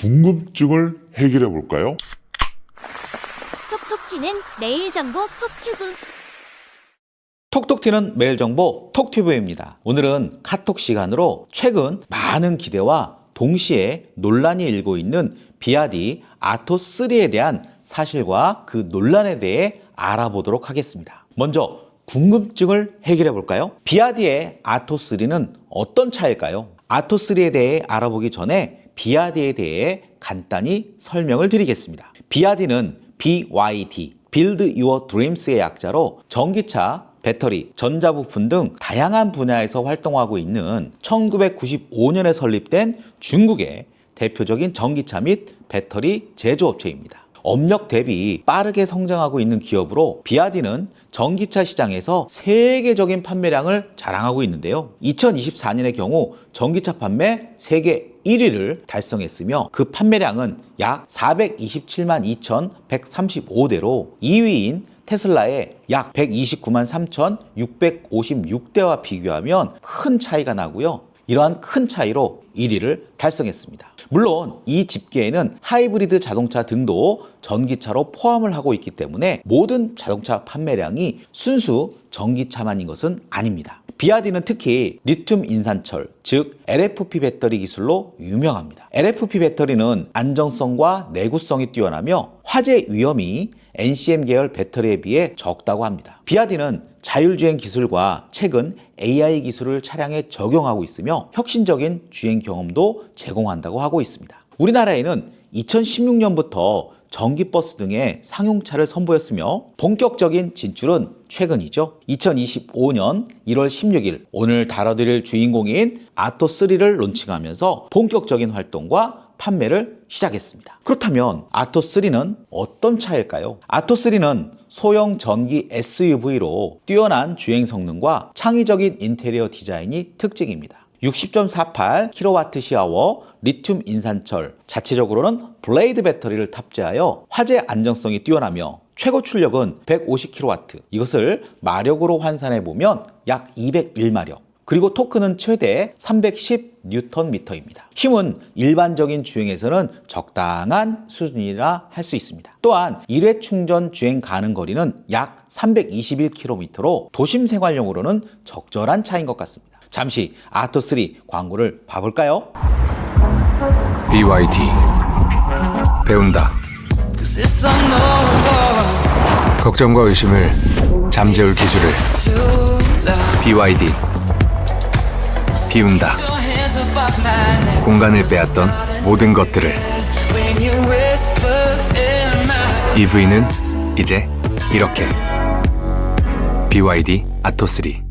궁금증을 해결해 볼까요? 톡톡 튀는 매일 정보 톡튜브. 톡톡 튀는 매일 정보 톡튜브입니다. 오늘은 카톡 시간으로 최근 많은 기대와 동시에 논란이 일고 있는 비아디 아토3에 대한 사실과 그 논란에 대해 알아보도록 하겠습니다. 먼저 궁금증을 해결해 볼까요? 비아디의 아토3는 어떤 차일까요? 아토3에 대해 알아보기 전에 비아디에 대해 간단히 설명을 드리겠습니다. 비아디는 BYD, Build Your Dreams의 약자로 전기차, 배터리, 전자부품 등 다양한 분야에서 활동하고 있는 1995년에 설립된 중국의 대표적인 전기차 및 배터리 제조업체입니다. 업력 대비 빠르게 성장하고 있는 기업으로 비아디는 전기차 시장에서 세계적인 판매량을 자랑하고 있는데요. 2024년의 경우 전기차 판매 세계 1위를 달성했으며 그 판매량은 약 427만 2,135대로 2위인 테슬라의 약 129만 3,656대와 비교하면 큰 차이가 나고요. 이러한 큰 차이로 1위를 달성했습니다. 물론 이 집계에는 하이브리드 자동차 등도 전기차로 포함을 하고 있기 때문에 모든 자동차 판매량이 순수 전기차만인 것은 아닙니다. 비아디는 특히 리튬 인산철, 즉 LFP 배터리 기술로 유명합니다. LFP 배터리는 안정성과 내구성이 뛰어나며 화재 위험이 NCM 계열 배터리에 비해 적다고 합니다. 비아디는 자율주행 기술과 최근 AI 기술을 차량에 적용하고 있으며 혁신적인 주행 경험도 제공한다고 하고 있습니다. 우리나라에는 2016년부터 전기버스 등의 상용차를 선보였으며 본격적인 진출은 최근이죠. 2025년 1월 16일 오늘 다뤄드릴 주인공인 아토3를 론칭하면서 본격적인 활동과 판매를 시작했습니다. 그렇다면 아토3는 어떤 차일까요? 아토3는 소형 전기 SUV로 뛰어난 주행 성능과 창의적인 인테리어 디자인이 특징입니다. 60.48kWh 리튬 인산철, 자체적으로는 블레이드 배터리를 탑재하여 화재 안정성이 뛰어나며 최고 출력은 150kW, 이것을 마력으로 환산해 보면 약 201마력, 그리고 토크는 최대 310Nm입니다. 힘은 일반적인 주행에서는 적당한 수준이라 할 수 있습니다. 또한 1회 충전 주행 가능 거리는 약 321km로 도심 생활용으로는 적절한 차인 것 같습니다. 잠시 아토3 광고를 봐볼까요? BYD 배운다. 걱정과 의심을 잠재울 기술을 BYD 비운다. 공간을 빼앗던 모든 것들을 EV는 이제 이렇게 BYD 아토3.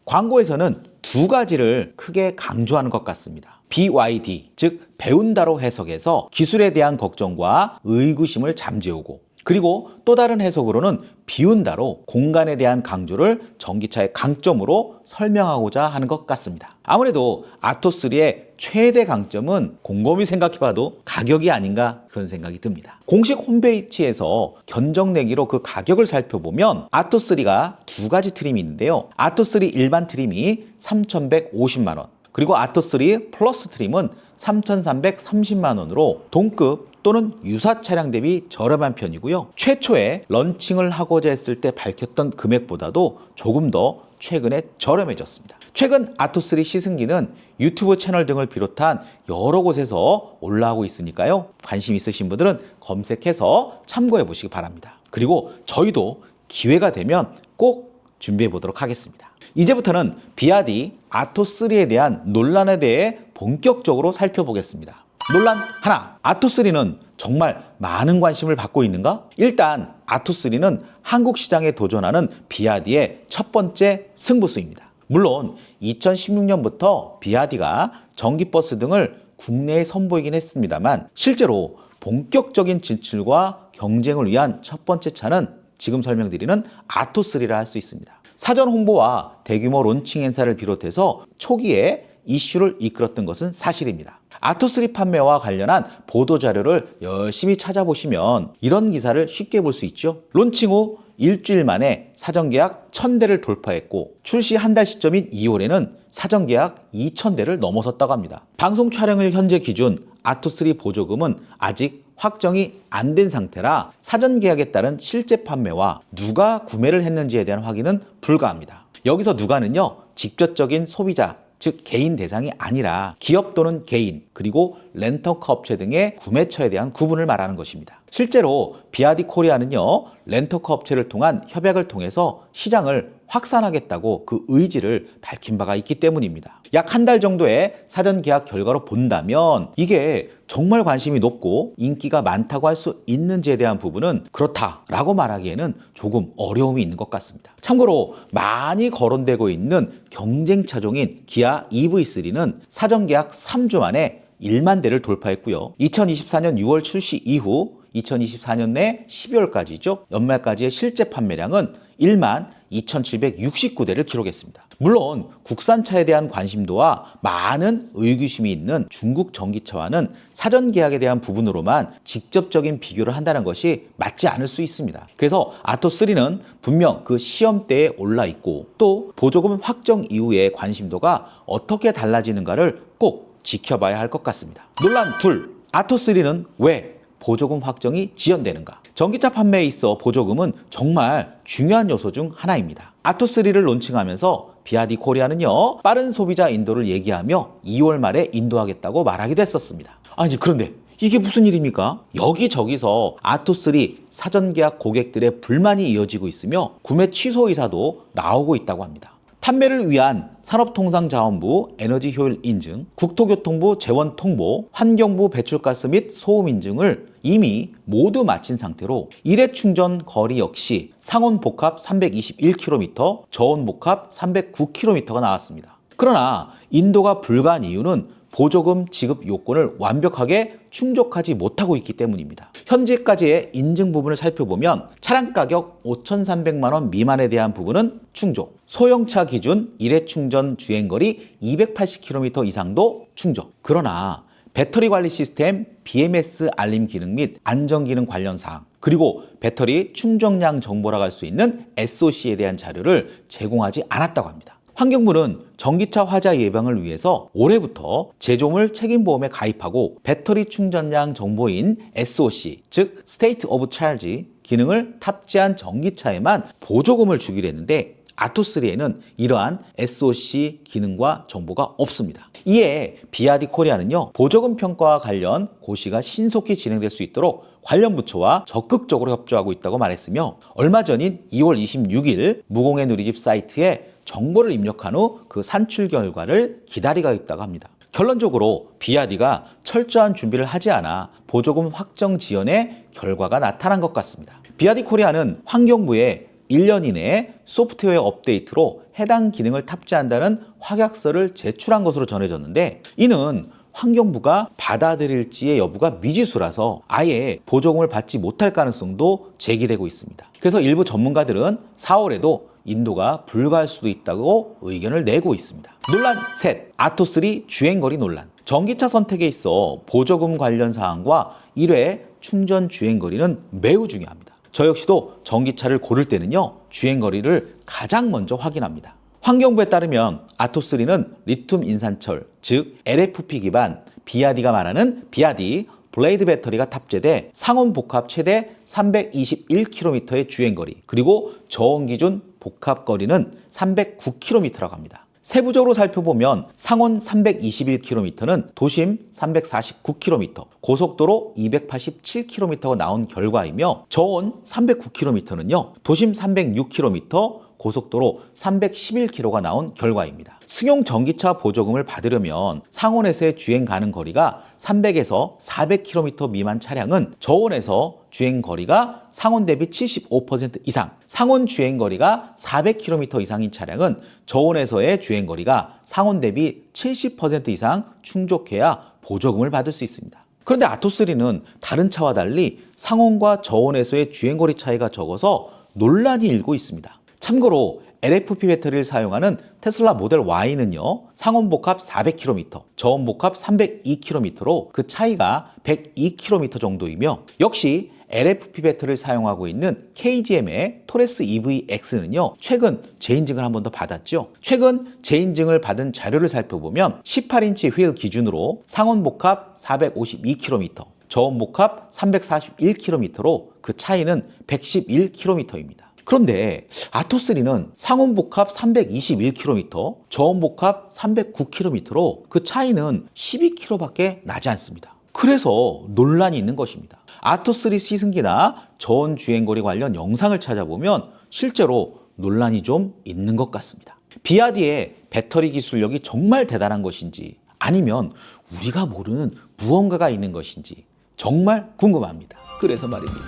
광고에서는 두 가지를 크게 강조하는 것 같습니다. BYD, 즉 배운다로 해석해서 기술에 대한 걱정과 의구심을 잠재우고, 그리고 또 다른 해석으로는 비운다로 공간에 대한 강조를 전기차의 강점으로 설명하고자 하는 것 같습니다. 아무래도 아토3의 최대 강점은 곰곰이 생각해봐도 가격이 아닌가 그런 생각이 듭니다. 공식 홈페이지에서 견적 내기로 그 가격을 살펴보면 아토3가 두 가지 트림이 있는데요. 아토3 일반 트림이 3,150만 원, 그리고 아토3 플러스 트림은 3,330만 원으로 동급 또는 유사 차량 대비 저렴한 편이고요. 최초에 런칭을 하고자 했을 때 밝혔던 금액보다도 조금 더 최근에 저렴해졌습니다. 최근 아토3 시승기는 유튜브 채널 등을 비롯한 여러 곳에서 올라오고 있으니까요. 관심 있으신 분들은 검색해서 참고해 보시기 바랍니다. 그리고 저희도 기회가 되면 꼭 준비해 보도록 하겠습니다. 이제부터는 비아디 아토3에 대한 논란에 대해 본격적으로 살펴보겠습니다. 논란 하나, 아토3는 정말 많은 관심을 받고 있는가? 일단 아토3는 한국 시장에 도전하는 비아디의 첫 번째 승부수입니다. 물론 2016년부터 비아디가 전기버스 등을 국내에 선보이긴 했습니다만 실제로 본격적인 진출과 경쟁을 위한 첫 번째 차는 지금 설명드리는 아토3라 할 수 있습니다. 사전 홍보와 대규모 론칭 행사를 비롯해서 초기에 이슈를 이끌었던 것은 사실입니다. 아토3 판매와 관련한 보도자료를 열심히 찾아보시면 이런 기사를 쉽게 볼 수 있죠. 론칭 후 일주일 만에 사전계약 1000대를 돌파했고 출시 한 달 시점인 2월에는 사전계약 2000대를 넘어섰다고 합니다. 방송 촬영일 현재 기준 아토3 보조금은 아직 확정이 안 된 상태라 사전계약에 따른 실제 판매와 누가 구매를 했는지에 대한 확인은 불가합니다. 여기서 누가는요, 직접적인 소비자, 즉 개인 대상이 아니라 기업 또는 개인, 그리고 렌터카 업체 등의 구매처에 대한 구분을 말하는 것입니다. 실제로 비아디 코리아는요, 렌터카 업체를 통한 협약을 통해서 시장을 확산하겠다고 그 의지를 밝힌 바가 있기 때문입니다. 약 한 달 정도의 사전 계약 결과로 본다면 이게 정말 관심이 높고 인기가 많다고 할 수 있는지에 대한 부분은 그렇다라고 말하기에는 조금 어려움이 있는 것 같습니다. 참고로 많이 거론되고 있는 경쟁 차종인 기아 EV3는 사전 계약 3주 만에 1만 대를 돌파했고요. 2024년 6월 출시 이후 2024년 내 12월까지죠. 연말까지의 실제 판매량은 1만 2,769대를 기록했습니다. 물론 국산차에 대한 관심도와 많은 의구심이 있는 중국 전기차와는 사전 계약에 대한 부분으로만 직접적인 비교를 한다는 것이 맞지 않을 수 있습니다. 그래서 아토3는 분명 그 시험대에 올라 있고 또 보조금 확정 이후의 관심도가 어떻게 달라지는가를 꼭 지켜봐야 할 것 같습니다. 논란 둘, 아토3는 왜 보조금 확정이 지연되는가? 전기차 판매에 있어 보조금은 정말 중요한 요소 중 하나입니다. 아토3를 론칭하면서 비아디 코리아는요, 빠른 소비자 인도를 얘기하며 2월 말에 인도하겠다고 말하기도 했었습니다. 아니 그런데 이게 무슨 일입니까? 여기저기서 아토3 사전계약 고객들의 불만이 이어지고 있으며 구매 취소 의사도 나오고 있다고 합니다. 판매를 위한 산업통상자원부 에너지효율 인증, 국토교통부 재원통보, 환경부 배출가스 및 소음 인증을 이미 모두 마친 상태로 일회 충전 거리 역시 상온 복합 321km, 저온 복합 309km가 나왔습니다. 그러나 인도가 불가한 이유는 보조금 지급 요건을 완벽하게 충족하지 못하고 있기 때문입니다. 현재까지의 인증 부분을 살펴보면 차량 가격 5,300만 원 미만에 대한 부분은 충족, 소형차 기준 일회 충전 주행거리 280km 이상도 충족. 그러나 배터리 관리 시스템, BMS 알림 기능 및 안전 기능 관련 사항, 그리고 배터리 충전량 정보라고 할 수 있는 SOC에 대한 자료를 제공하지 않았다고 합니다. 환경부는 전기차 화재 예방을 위해서 올해부터 제조물 책임보험에 가입하고 배터리 충전량 정보인 SOC, 즉 State of Charge 기능을 탑재한 전기차에만 보조금을 주기로 했는데 아토3에는 이러한 SOC 기능과 정보가 없습니다. 이에 비아디 코리아는요, 보조금 평가와 관련 고시가 신속히 진행될 수 있도록 관련 부처와 적극적으로 협조하고 있다고 말했으며 얼마 전인 2월 26일 무공해 누리집 사이트에 정보를 입력한 후 그 산출 결과를 기다리고 있다고 합니다. 결론적으로 비아디가 철저한 준비를 하지 않아 보조금 확정 지연의 결과가 나타난 것 같습니다. 비아디 코리아는 환경부에 1년 이내에 소프트웨어 업데이트로 해당 기능을 탑재한다는 확약서를 제출한 것으로 전해졌는데 이는 환경부가 받아들일지의 여부가 미지수라서 아예 보조금을 받지 못할 가능성도 제기되고 있습니다. 그래서 일부 전문가들은 4월에도 인도가 불가할 수도 있다고 의견을 내고 있습니다. 논란 셋, 아토3 주행거리 논란. 전기차 선택에 있어 보조금 관련 사항과 1회 충전 주행거리는 매우 중요합니다. 저 역시도 전기차를 고를 때는요, 주행거리를 가장 먼저 확인합니다. 환경부에 따르면 아토3는 리튬 인산철, 즉 LFP 기반 비아디가 말하는 비아디 블레이드 배터리가 탑재돼 상온 복합 최대 321km의 주행거리, 그리고 저온 기준 복합거리는 309km라고 합니다. 세부적으로 살펴보면 상온 321km는 도심 349km, 고속도로 287km가 나온 결과이며 저온 309km는요, 도심 306km, 고속도로 311km가 나온 결과입니다. 승용 전기차 보조금을 받으려면 상온에서의 주행 가능 거리가 300에서 400km 미만 차량은 저온에서 주행 거리가 상온 대비 75% 이상, 상온 주행 거리가 400km 이상인 차량은 저온에서의 주행 거리가 상온 대비 70% 이상 충족해야 보조금을 받을 수 있습니다. 그런데 아토3는 다른 차와 달리 상온과 저온에서의 주행거리 차이가 적어서 논란이 일고 있습니다. 참고로 LFP 배터리를 사용하는 테슬라 모델 Y는요, 상온복합 400km, 저온복합 302km로 그 차이가 102km 정도이며, 역시 LFP 배터리를 사용하고 있는 KGM의 토레스 EVX는요, 최근 재인증을 한 번 더 받았죠. 최근 재인증을 받은 자료를 살펴보면 18인치 휠 기준으로 상온복합 452km, 저온복합 341km로 그 차이는 111km입니다. 그런데 아토3는 상온복합 321km, 저온복합 309km로 그 차이는 12km밖에 나지 않습니다. 그래서 논란이 있는 것입니다. 아토3 시승기나 저온 주행거리 관련 영상을 찾아보면 실제로 논란이 좀 있는 것 같습니다. 비아디의 배터리 기술력이 정말 대단한 것인지, 아니면 우리가 모르는 무언가가 있는 것인지 정말 궁금합니다. 그래서 말입니다.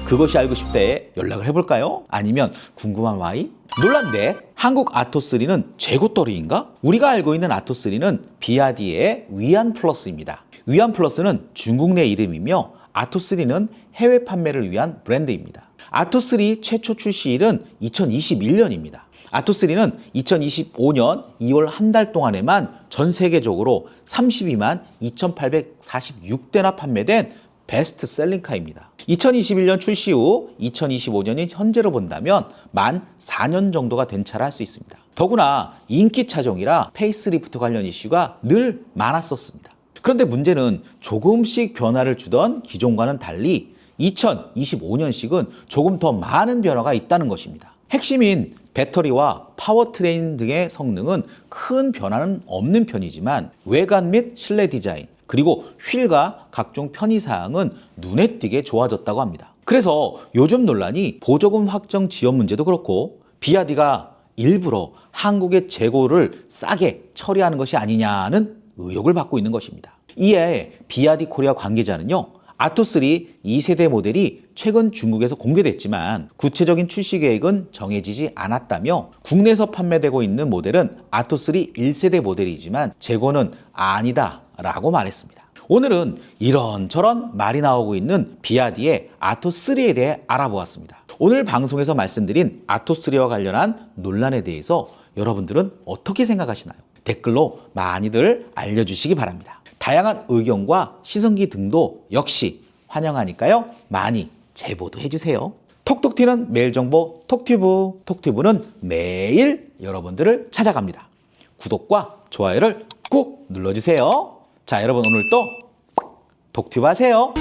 그것이 알고 싶대 연락을 해볼까요? 아니면 궁금한 Y? 논란 넷, 한국 아토3는 재고떨이인가? 우리가 알고 있는 아토3는 비아디의 위안플러스입니다. 위안플러스는 중국 내 이름이며 아토3는 해외 판매를 위한 브랜드입니다. 아토3 최초 출시일은 2021년입니다. 아토3는 2025년 2월 한 달 동안에만 전 세계적으로 32만 2,846대나 판매된 베스트 셀링카입니다. 2021년 출시 후 2025년인 현재로 본다면 만 4년 정도가 된 차라 할 수 있습니다. 더구나 인기 차종이라 페이스리프트 관련 이슈가 늘 많았었습니다. 그런데 문제는 조금씩 변화를 주던 기존과는 달리 2025년식은 조금 더 많은 변화가 있다는 것입니다. 핵심인 배터리와 파워트레인 등의 성능은 큰 변화는 없는 편이지만 외관 및 실내 디자인, 그리고 휠과 각종 편의사항은 눈에 띄게 좋아졌다고 합니다. 그래서 요즘 논란이 보조금 확정 지원 문제도 그렇고 비아디가 일부러 한국의 재고를 싸게 처리하는 것이 아니냐는 의혹을 받고 있는 것입니다. 이에 비아디 코리아 관계자는요, 아토3 2세대 모델이 최근 중국에서 공개됐지만 구체적인 출시 계획은 정해지지 않았다며, 국내에서 판매되고 있는 모델은 아토3 1세대 모델이지만 재고는 아니다 라고 말했습니다. 오늘은 이런저런 말이 나오고 있는 비아디의 아토3에 대해 알아보았습니다. 오늘 방송에서 말씀드린 아토3와 관련한 논란에 대해서 여러분들은 어떻게 생각하시나요? 댓글로 많이들 알려주시기 바랍니다. 다양한 의견과 시선기 등도 역시 환영하니까요, 많이 제보도 해주세요. 톡톡 튀는 매일 정보 톡튜브. 톡튜브는 매일 여러분들을 찾아갑니다. 구독과 좋아요를 꾹 눌러주세요. 자, 여러분 오늘도 톡튜브 하세요.